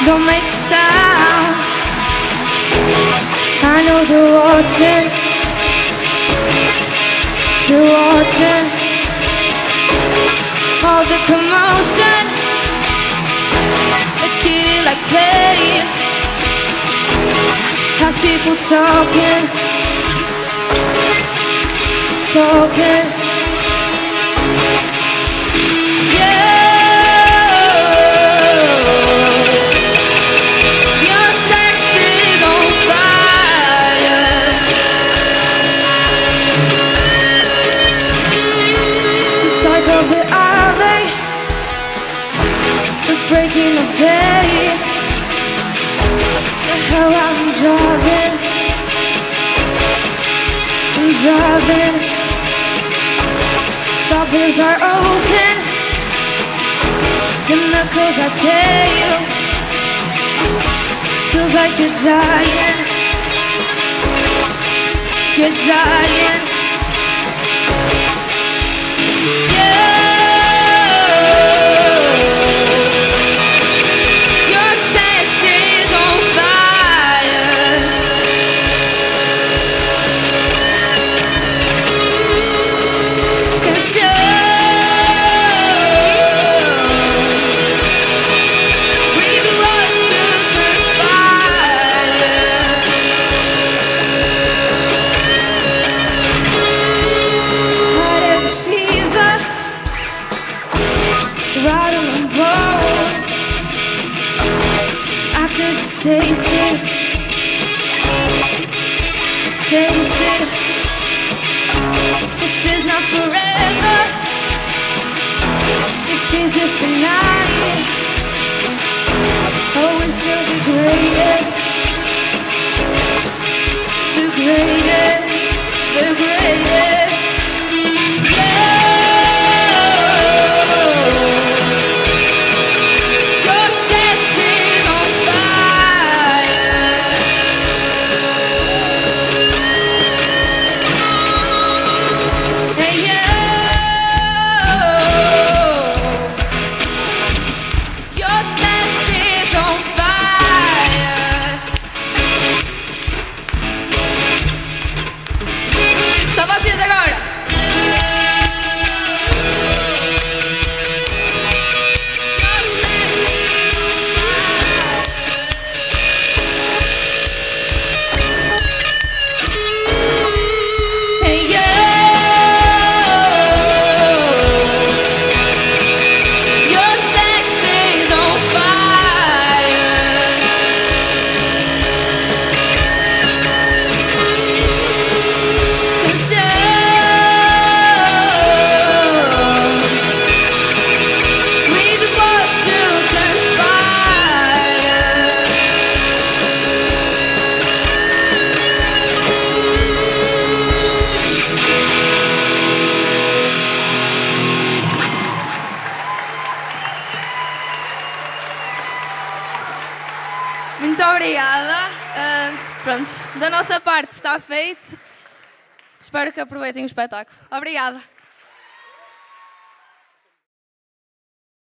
don't make a sound. I know they're watching. They're watching all the commotion. The kitty like playing has people talking, talking. Of the alley, the breaking of day, the hell I'm driving, stop ears are open, the knuckles I pay you, feels like you're dying. Right on my bones, I could just taste it. This is not forever. This is just a night. Oh, we're still the greatest, the greatest, the greatest. Só vocês agora! Muito obrigada. Pronto, da nossa parte está feito. Espero que aproveitem o espetáculo. Obrigada.